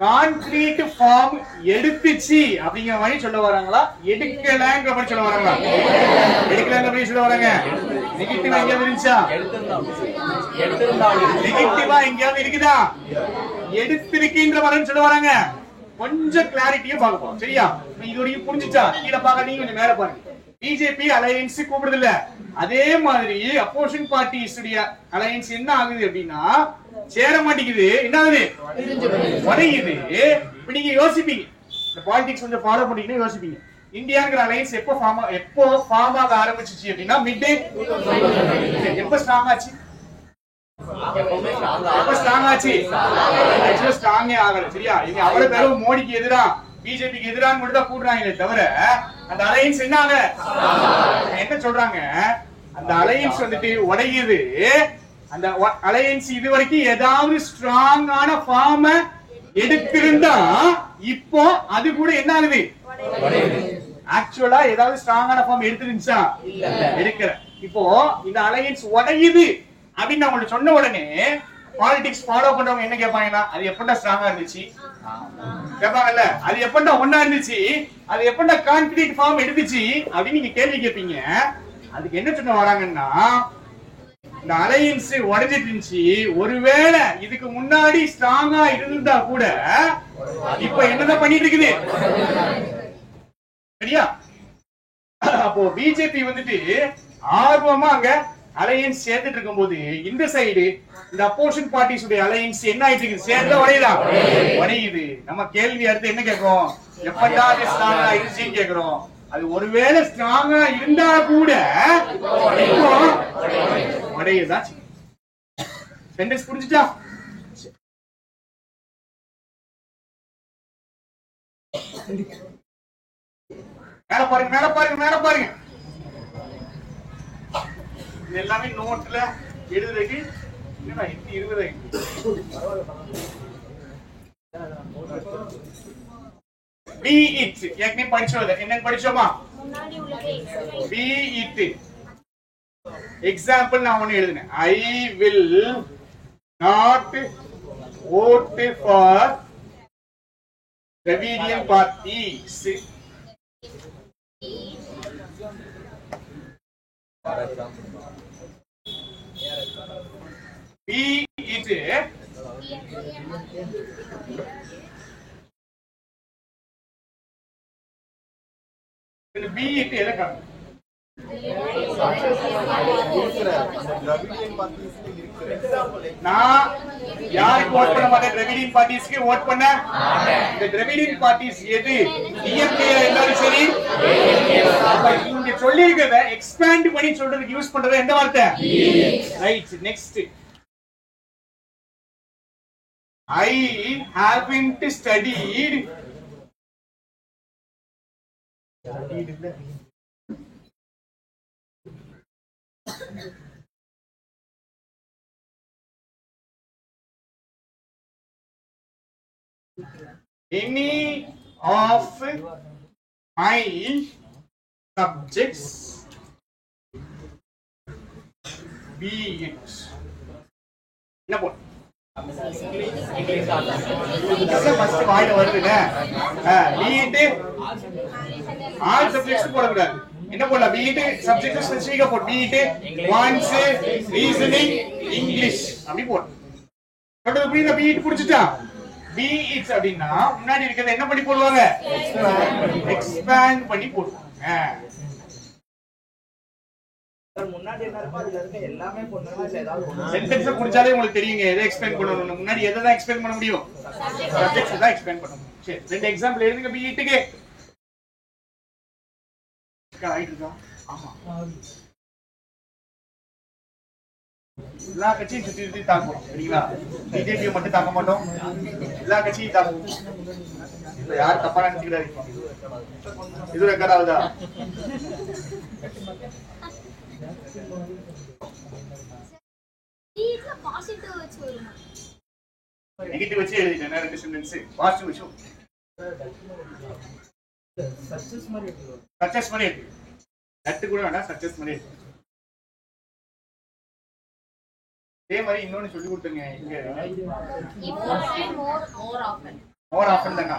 கான்கிரீட் ஃபார்ம் எடுத்துச்சு அப்படிங்கிற மாதிரி சொல்ல வராங்களா, எடுக்கலங்கிற மாதிரி சொல்ல வராங்களா? எடுக்கலங்கிற மாதிரி சொல்ல வராங்க. நெகட்டிவா எங்கேயாவது இருந்துச்சா? நெகட்டிவா எங்கேயாவது இருக்குதா? எடுத்திருக்கின்ற மாதிரி சொல்ல வராங்க. கொஞ்சம் கிளாரிட்டியா பார்க்க போறோம். சரியா? இதோட புரிஞ்சுச்சா? கீழே பாக்காதீங்க, கொஞ்சம் மேல பாருங்க. பிஜேபி அலையன்ஸ் கூப்பிடுது இல்ல, அதே மாதிரி அப்போசிஷன் பார்ட்டிஸ் அலையன்ஸ் என்ன ஆகுது அப்படின்னா சேர மாட்டேங்குது. என்ன ஆகுது? உடையுது. இப்ப நீங்க யோசிப்பீங்க, இந்த பாலிடிக்ஸ் கொஞ்சம் ஃபாலோ பண்ணீங்கன்னா யோசிப்பீங்க, இந்தியாங்கிற அலையன்ஸ் எப்போ ஃபார்ம் ஆக ஆரம்பிச்சிச்சு அப்படின்னா மிட் எப்ப ஸ்ட்ராங் ஆச்சு? எப்ப ஸ்ட்ராங் ஆச்சு? ஆக்சுவலா ஸ்ட்ராங்கே ஆகல. சரியா? இங்க அவ்வளவு பேரும் மோடிக்கு எதிரா பிஜேபிக்கு எதிரான மட்டும் தான் கூடுறாங்களே தவிர அந்த அலையன்ஸ் என்ன ஆக என்ன சொல்றாங்க? அந்த அலையன்ஸ் வந்துட்டு உடையுது. அந்த அலையன்ஸ் இதுவரைக்கும் ஏதாவது ஸ்ட்ராங்கான ஃபார்ம எடுத்திருந்தா இப்போ அது கூட என்ன ஆகுது? ஆக்சுவலா ஏதாவது ஸ்ட்ராங்கான ஃபார்ம் எடுத்துருந்துச்சா? எடுக்கல. இப்போ இந்த அலையன்ஸ் உடையுது அப்படின்னு நான் உங்களுக்கு சொன்ன உடனே பாலிடிக்ஸ் ஃபாலோ பண்றவங்க என்ன கேட்பாங்கன்னா, அது எப்படா ஸ்ட்ராங்கா இருந்துச்சு கேட்பாங்கல்ல, அது எப்படா ஒன்னா இருந்துச்சு, அது எப்படா கான்கிரீட் ஃபார்ம் எடுத்துச்சு அப்படின்னு நீங்க கேள்வி கேட்பீங்க. அதுக்கு என்ன சொன்ன வராங்கன்னா, இந்த அலையன்ஸ் உடைஞ்சிட்டு இருந்துச்சு, ஒருவேளை இதுக்கு முன்னாடி ஸ்ட்ராங்கா இருந்தா கூட இப்ப என்னதான் பண்ணிட்டு இருக்குது? சரியா? அப்போ பிஜேபி வந்துட்டு ஆர்வமா அங்க அலையன்ஸ் சேர்த்துட்டு இருக்கும் போது இந்த சைடு இந்த அப்போசிஷன் பார்ட்டிஸ் உடைய அலையன்ஸ் என்ன ஆயிட்டு இருக்கு? சேர்ந்தா உடையுதா? உடையுது. நம்ம கேள்வி அடுத்து என்ன கேட்கிறோம்? எப்படா அது ஸ்ட்ராங்கா இருந்துச்சுன்னு கேட்கிறோம். அது ஒருவேளை ஸ்ட்ராங்கா இருந்தா கூட உடையுதான். சென்டென்ஸ் புரிஞ்சுச்சா? மேல பாருங்க, மேல பாருங்க, மேல பாருங்க. இது எல்லாமே நோட்ல எழுதுறதுக்கு என்னடா 20 பி இட் ஏற்கனவே படிச்சோம். என்ன படிச்சோமா? Be it. எக்ஸாம்பிள் நான் ஒன்னு எழுதுனேன். I will not vote for Dravidian parties. Be it எதற்காக? நான் யாருக்கு ஓட் பண்ண மாட்டேன்? திராவிடியன் பார்ட்டிஸ்க்கு ஓட் பண்ண. இந்த திராவிடியன் பார்ட்டிஸ் எது? டிஎம்கே இருந்தாலும் சரி. இங்க சொல்லி இருக்கிறத எக்ஸ்பேண்ட் பண்ணி சொல்றதுக்கு யூஸ் பண்றது எந்த வார்த்தை? Right. Next. I haven't studied any of my subjects, be it என்ன போடு? இங்கிலீஷ் ஃபர்ஸ்ட் வாயில வருதுல. be it all subjects போடக்கூடாது. என்ன போடலாம்? be it subject ஸ்பெசிஃபிக்கா போடு. be it once reasoning English அப்படி போடு. சொல்றது புரியுதா? be it புரிஞ்சுச்சா? be it அப்படின்னா முன்னாடி இருக்கிறத என்ன பண்ணி போடுவாங்க? எக்ஸ்பேண்ட் பண்ணி போடுவாங்க. முன்னாடி என்ன இருக்கோ அதுல இருக்க எல்லாமே பொண்ணுங்க இல்ல ஏதாவது ஒண்ணு சென்டென்ஸ் முடிச்சாலே உங்களுக்கு தெரியுங்க எதை எக்ஸ்பிளைன் பண்ணணும். முன்னாடி எதை தான் எக்ஸ்பிளைன் பண்ண முடியும்? சப்ஜெக்ட்ஸ் தான் எக்ஸ்பிளைன் பண்ண முடியும். சரி, ரெண்டு எக்ஸாம்பிள் எழுதுங்க பிஇட்டுக்கு. ஆயிட்டு இருக்கா? ஆமா. எல்லா கட்சியும் சுத்தி சுத்தி தாக்குவோம் சரிங்களா? பிஜேபி மட்டும் தாக்க மாட்டோம், எல்லா கட்சியும் தாக்குவோம். இல்ல யார் தப்பா நினைச்சுக்கிறாரு? இது ரெக்கார்ட் ஆகுதா? நெகட்டிவ் வச்சு எழுதிட்டேன். ரெண்டு சென்டென்ஸ் பாசிட்டிவ் வச்சு சக்சஸ் மாதிரி இருக்கு. நட்டு கூட வேண்டாம், சக்சஸ் மாதிரி இருக்கு. இதே மாதிரி இன்னொன்னு சொல்லி கொடுத்துங்க. இங்க மோர் ஆஃபன் தாங்க.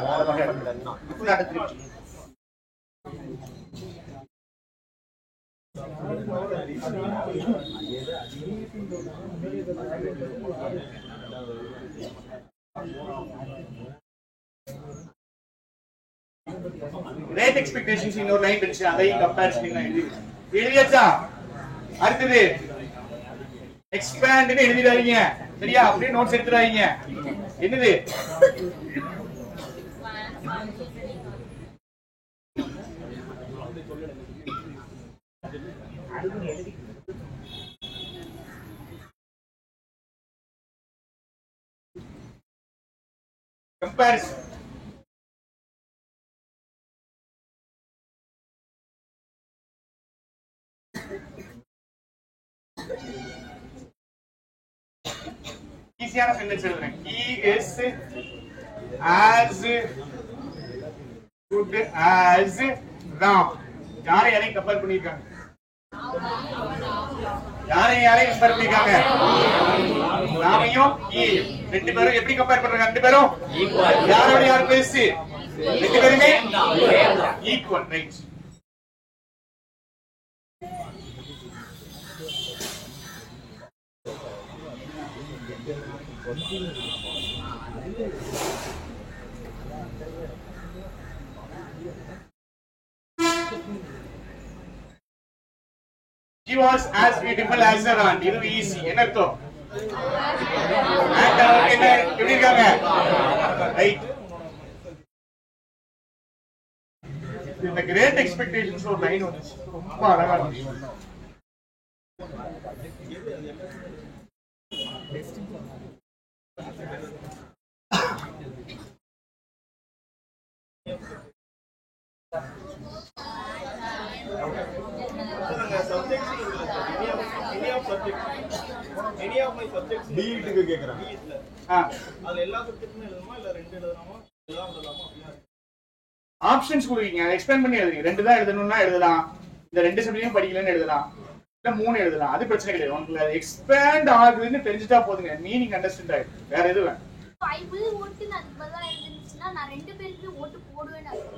ரேட் எக்ஸ்பெக்டேஷன்ஸ் இன்னொரு லைன் இருந்துச்சு, அதையும் கம்பேரிசன் எழுதியாச்சா? அடுத்தது எக்ஸ்பேண்ட் எழுதிடாதீங்க சரியா? அப்படியே நோட்ஸ் எடுத்துடாதீங்க. என்னது கம்பேரிசன். ஈஸியான சென்டென்ஸ் எழுதுறேன். he is as good as Ram. யாரையும் கம்பேர் பண்ணிருக்காங்க? யாரையும் கம்பேர் பண்ணிருக்காங்க? ராமையும் ஈயும் ரெண்டு பேரும் எப்படி கம்பேர் பண்றாங்க? ரெண்டு பேரும் யாரோட யார் பெருசு? ரெண்டு பேருமே equal. Right. She was as beautiful as her aunt. இது ஈஸி. என்ன அர்த்தம்? ஆண்ட் அவங்க என்ன எப்படி இருக்காங்க? ரைட். இந்த கிரேட் எக்ஸ்பெக்டேஷன்ஸ் ஒரு லைன் வந்துச்சு, ரொம்ப அழகா இருந்துச்சு. பிஇட்டுக்கு கேக்குறாங்க. அதுல எல்லா சப்ஜெக்ட்டுமே எழுதணுமா இல்ல ரெண்டு எழுதணுமா? எல்லாம் எழுதலாமா? ஆப்ஷன்ஸ் கொடுங்க, எக்ஸ்பிளைன் பண்ணி எழுதுங்க. ரெண்டு தான் எழுதணும்னா எழுதலாம், இந்த ரெண்டு சப்ஜெக்ட்டையும் படிக்கலன்னு எழுதலாம், இல்ல மூணு எழுதலாம். அது பிரச்சனை கிடையாது. உங்களுக்கு எக்ஸ்பேண்ட் ஆகுதுன்னு தெரிஞ்சுட்டா போதுங்க, மீனிங் அண்டர்ஸ்டாண்ட் ஆயிடும். வேற எதுவும்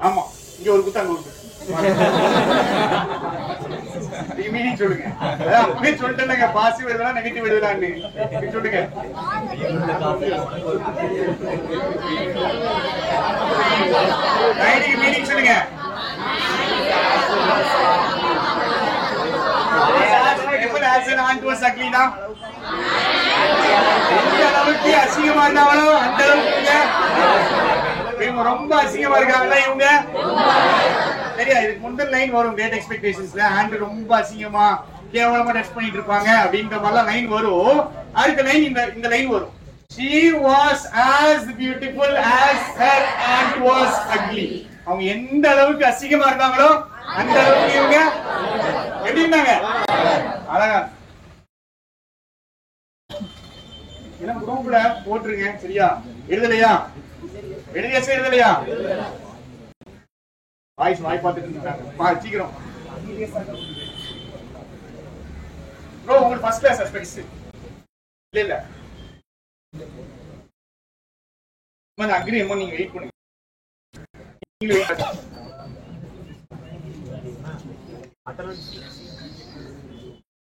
ஆமா. இங்க ஒரு குத்தாங்க ஒரு மீனிங் சொல்லுங்க. அப்பவே சொல்லிட்டேங்க, பாசிட்டிவ் எழுதலாம் நெகட்டிவ் எழுதலாம்னு சொல்லுங்க. மீனிங் சொல்லுங்க. அளவுக்கு அசிங்கமா இருந்தாலும் அந்த அளவுக்கு இவங்க ரொம்ப அசிங்கமா இருக்காங்களா இவங்க? சரியா? இதுக்கு முந்தின லைன் வரும் கிரேட் எக்ஸ்பெக்டேஷன்ஸ்ல. ஹேண்ட் ரொம்ப அசிங்கமா கேவலமா டச் பண்ணிட்டு இருப்பாங்க அப்படின்ற மாதிரிலாம் லைன் வரும். அடுத்த லைன் இந்த லைன் வரும். She was as beautiful as her aunt was ugly. அவங்க எந்த அளவுக்கு அசிங்கமா இருக்காங்களோ அந்த அளவுக்கு இவங்க எப்படி இருந்தாங்க? அழகா. எல்லாம் குரூப்ல போட்டுருங்க சரியா? எழுதலையா? எழுதியாச்சா? எழுதலையா? வாய்ஸ் வாய் பார்த்துட்டு இருக்காங்க. சீக்கிரம் ப்ரோ. உங்களுக்கு ஃபர்ஸ்ட் கிளாஸ் அஸ்பெக்ட்ஸ் இல்ல இல்ல அக்ரி அம்மா நீங்க வெயிட் பண்ணுங்க.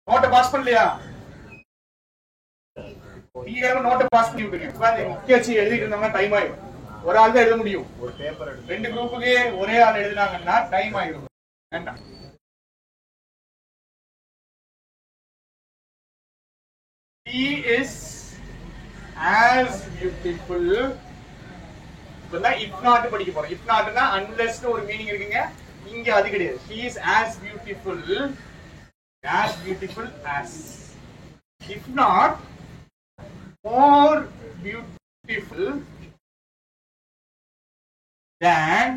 நோட்டை பாஸ் பண்ணலையா? நோட்டை பாஸ் பண்ணி விட்டுருங்க. முக்கிய வச்சு எழுதிட்டு இருந்தோம்னா டைம் ஆயிடும். ஒரு ஆள் தான் எழுத முடியும். ஒரு பேப்பர் ரெண்டு குரூப்புக்கு ஒரே ஆள் எழுதினாங்கன்னா டைம் ஆயிடும். வேண்டாம். she is as beautiful. இப்பதான் if not படிக்க போறோம். if notனா unless ஒரு மீனிங் இருக்குங்க. இங்க அது கிடையாது. she is as beautiful as. if not more beautiful than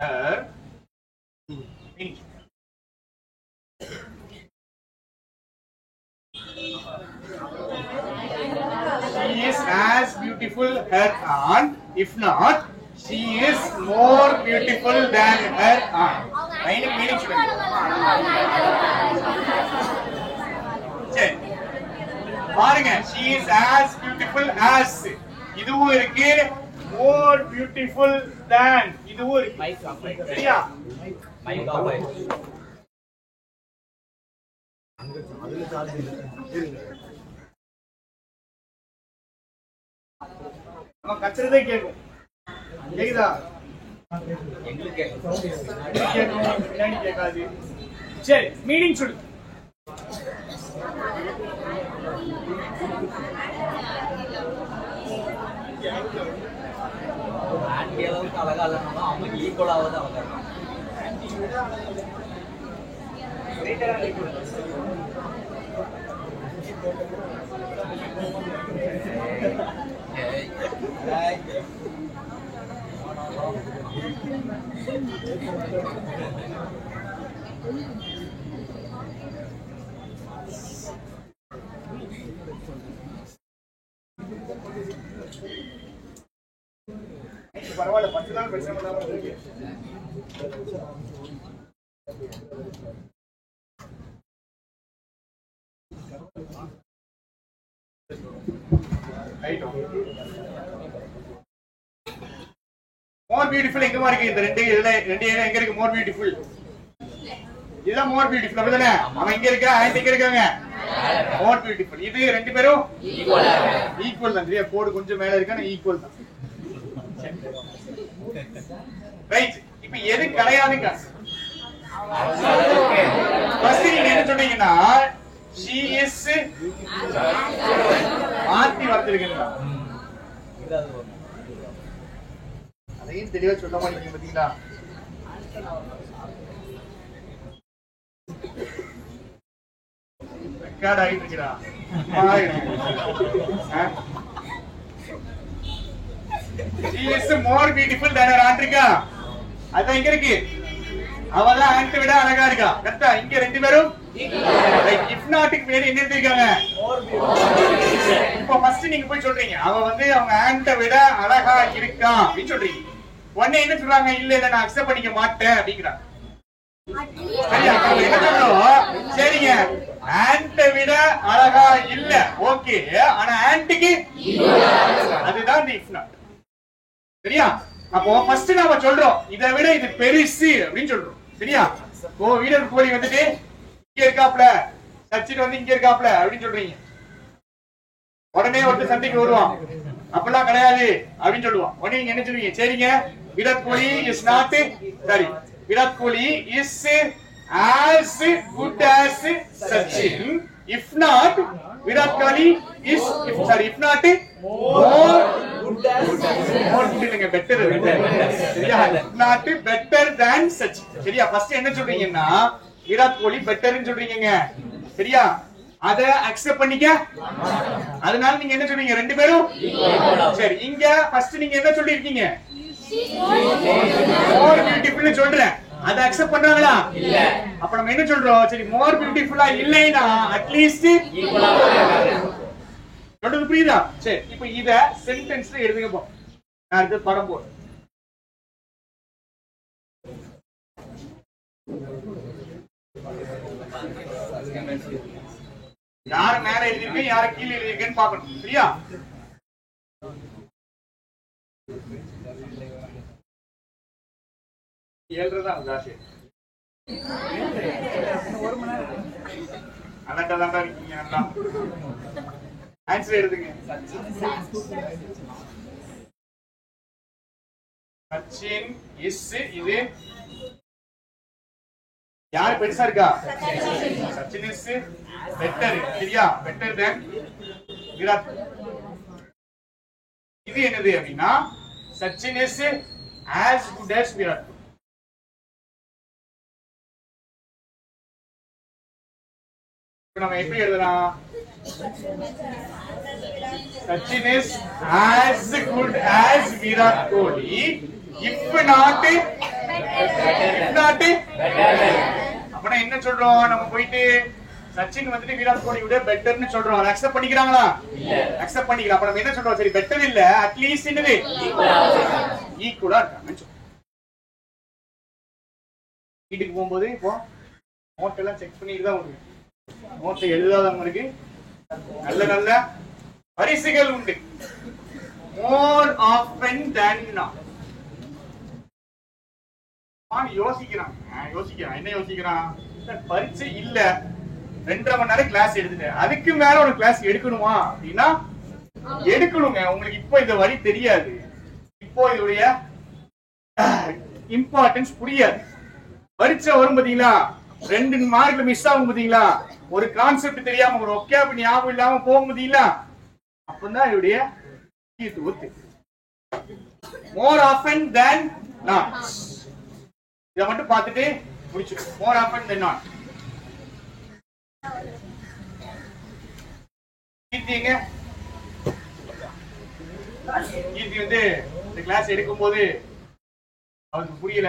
her meaning. She is as beautiful her aunt. If not, she is more beautiful than her aunt. Meaning சரி பாருங்க, she is as beautiful as இதுவும் இருக்கு, more beautiful than இதுவும் இருக்கு. சரியா? நம்ம கத்துறதே கேட்கும். கேக்குதா? எங்களுக்கு கேட்கும், பின்னாடி கேட்காது. சரி, மீனிங் சொல்லு. ஆன்டி அளவுக்கு அழகா இல்லைன்னா அவங்க ஈக்குவலாவது அழகா இருக்கும். பரவாயில்ல, 10 நாள் பிரச்சனை பண்ணாம இருக்கு. மோர் பியூட்டிஃபுல் எங்க இருக்கு? இந்த ரெண்டு எங்க இருக்கு? மோர் பியூட்டிஃபுல் இதுதான் மோர் பியூட்டிஃபுல் அப்படிதானே? அவன் இங்க இருக்கா, ஆன்ட் இங்க இருக்காங்க. மோர் பியூட்டிஃபுல் இது ரெண்டு பேரும் ஈக்குவல் தான். சரியா? கோடு கொஞ்சம் மேல இருக்கா, ஈக்குவல் தான். ரைட். இப்போ எது கிடையாதுங்க? ஃபர்ஸ்ட் நீங்க என்ன சொன்னீங்கன்னா she is மாத்தி வந்திருக்கீங்க. அதையும் தெளிவா சொல்ல மாட்டீங்க பாத்தீங்களா? ரெக்கார்ட் ஆகிட்டு இருக்கிறா. She is more beautiful than her aunt. அதான் இங்க இருக்கு. அவதான் ஆன்ட் விட அழகா இருக்கா. கரெக்ட்டா? இங்க ரெண்டு பேரும் if not க்கு பேரு என்ன எழுதிருக்காங்க? இப்போ ஃபர்ஸ்ட் நீங்க போய் சொல்றீங்க அவ வந்து அவங்க ஆன்ட்ட விட அழகா இருக்கா அப்படி சொல்றீங்க. உடனே என்ன சொல்றாங்க? இல்ல இல்ல நான் அக்செப்ட் பண்ணிக்க மாட்டேன் அப்படிங்கறாங்க. சரியா? அப்ப என்ன சொல்றோம்? சரிங்க, ஆன்ட்ட விட அழகா இல்ல, ஓகே, ஆனா ஆன்ட்க்கு அதுதான் the if not. சரியா? அப்போ ஃபர்ஸ்ட் நாம சொல்றோம் இதை விட இது பெருசு அப்படின்னு சொல்றோம். சரியா? வீரர் கோழி வந்துட்டு இங்க இருக்காப்ல, சச்சின் வந்து இங்க இருக்காப்ல அப்படின்னு சொல்றீங்க. உடனே ஒருத்தர் சண்டைக்கு வருவான், அப்பெல்லாம் கிடையாது அப்படின்னு சொல்லுவான். உடனே நீங்க என்ன சொல்லுவீங்க? சரிங்க, Virat Kohli is not sorry Virat Kohli is as good as Sachin. If not, Virat Kohli is if not more good இல்லங்க, better. சரியா? not better than Sachin. சரியா? ஃபர்ஸ்ட் என்ன சொல்றீங்கன்னா விராட் கோலி பெட்டர்னு சொல்றீங்க. சரியா? அத அக்செப்ட் பண்ணிக்க. அதனால நீங்க என்ன சொல்றீங்க? ரெண்டு பேரும் சரி. இங்க ஃபர்ஸ்ட் நீங்க என்ன சொல்லிருக்கீங்க? more beautiful சொல்றேன். அத அக்செப்ட் பண்றாங்களா? இல்ல. அப்ப நம்ம என்ன சொல்றோம்? சரி, மோர் பியூட்டிஃபுல்லா இல்லைனா அட்லீஸ்ட் ஈக்குவலா இருக்காங்க. சொல்றது புரியுதா? சரி, இப்போ இத சென்டென்ஸ்ல எழுதுங்க போ. நான் அடுத்து படம் போடுறேன். யார் மேல எழுதிருக்கீங்க, யார் கீழ எழுதிருக்கீங்கன்னு பார்க்கணும். சரியா? ஏழ்றதா உதாசி அலட்டதாண்டா இருக்கீங்க. நல்லா ஆன்சர் எழுதுங்க. சச்சின் இஸ் இது யார் பெருசா இருக்கா? Sachin is better. சரியா? பெட்டர் தென் விராட். இது என்னது அப்படின்னா Sachin is as good as Virat. இப்போ நம்ம எப்படி எழுதலாம்? Sachin is as good as Virat Kohli, if not அப்ப என்ன சொல்றோம்? நம்ம போயிட்டு சச்சின் வந்துட்டு விராட் கோலி விட பெட்டர்னு சொல்றோம். அதை அக்செப்ட் பண்ணிக்கிறாங்களா? அக்செப்ட் பண்ணிக்கலாம். அப்ப நம்ம என்ன சொல்றோம்? சரி பெட்டர் இல்ல, அட்லீஸ்ட் என்னது ஈக்குவலா இருக்காங்க. வீட்டுக்கு போகும்போது இப்போ நோட் எல்லாம் செக் பண்ணிட்டு தான் வருவேன். நோட்டை எழுதாதவங்களுக்கு நல்ல நல்ல பரிசுகள் உண்டு. More often than not. யோசிக்கிறான் என்ன யோசிக்கிறான்? பரீட்சை இல்ல, 2.5 மணி நேரம் கிளாஸ் எடுத்துட்டேன், அதுக்கு மேல ஒரு கிளாஸ் எடுக்கணுமா அப்படின்னா எடுக்கணுங்க. உங்களுக்கு இப்போ இந்த வழி தெரியாது, இப்போ இதோடைய இம்பார்ட்டன்ஸ் புரியாது. பரீட்சை வரும் பாத்தீங்களா, 2 மார்க்ல மிஸ் ஆகும் பாத்தீங்களா, ஒரு கான்செப்ட் தெரியாம ஒரு ஒக்கேப் ஞாபகம் இல்லாம போகும் பாத்தீங்களா, அப்பதான் இதோடைய முக்கியத்துவம். மோர் ஆஃபன் தென் நாட், இத மட்டும் பார்த்துட்டு முடிச்சிடும். மோர் ஆஃபன் தென் நாட். கீர்த்திங்க, கீர்த்தி வந்து இந்த கிளாஸ் எடுக்கும் போது அவருக்கு புரியல,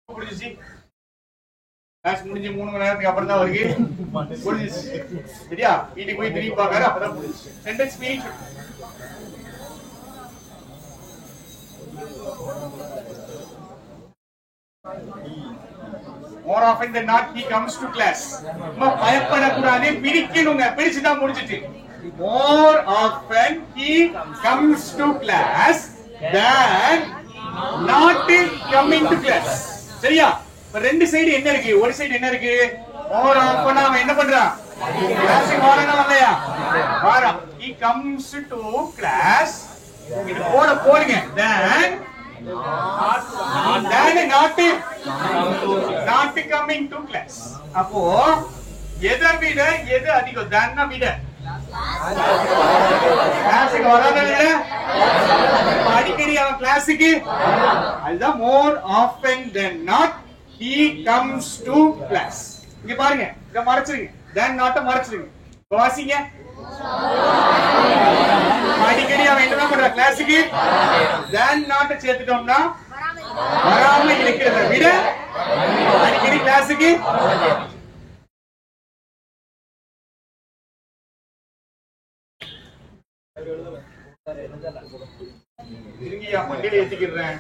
புரிஞ்சிச்சு. கிளாஸ் முடிஞ்சு 3 மணி நேரத்துக்கு அப்புறம் தான் அவருக்கு புரிஞ்சிச்சு. சரியா? வீட்டுக்கு போய் திரும்பி பார்க்கறாரு, அப்பதான் புரிஞ்சிச்சு. Sentence meaning more often than not he comes to class. பயப்படக்கூடாது, பிரிக்கணுங்க. பிரிச்சுட்டா முடிஞ்சிட்டு. More often he comes to class than not coming to class. சரியா? இப்ப 2 சைடு என்ன இருக்கு? ஒரு சைடு என்ன இருக்கு? more often அவன் என்ன பண்றான்? கிளாஸுக்கு வரணும் இல்லையா? வரான். He comes to class. இது போடுங்க. Then not coming to class. அப்போ எதை விட எது அதிகம்? தன்னை விட கிளாஸுக்கு வராதல்ல, அடிக்கடி அவன் கிளாஸுக்கு, அதுதான் more often than not he comes to class. இங்க பாருங்க, இத மறைச்சிருங்க, then not மறைச்சிருங்க. வாசிங்க. அடிக்கடி அவன் என்ன பண்ற? கிளாஸுக்கு then not சேர்த்துட்டோம்னா வராம இருக்கிறத விட அடிக்கடி கிளாஸுக்கு திருங்கியா மண்டியில ஏத்திக்கிறேன்.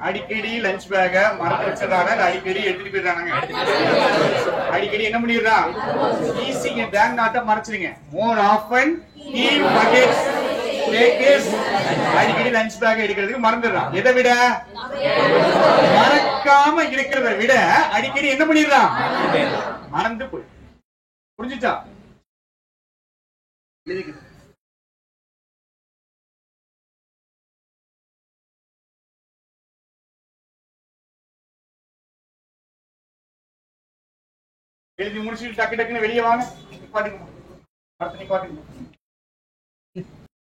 அடிக்கடி லஞ்ச் பேக மறந்து வச்சதான அடிக்கடி எடுத்துட்டு போயிடுறாங்க. அடிக்கடி என்ன பண்ணிடுறான்? ஈஸிங்க தேன் நாட்ட மறைச்சிருங்க. More often he forgets take his, அடிக்கடி லஞ்ச் பேக் எடுக்கிறதுக்கு மறந்துடுறான். எதை விட? மறக்காம இருக்கிறத விட அடிக்கடி என்ன பண்ணிடுறான்? மறந்து போய். புரிஞ்சுச்சா? எழுதி முடிச்சுட்டு டக்கு டக்குன்னு வெளியே வாங்க. நிப்பாட்டுங்க.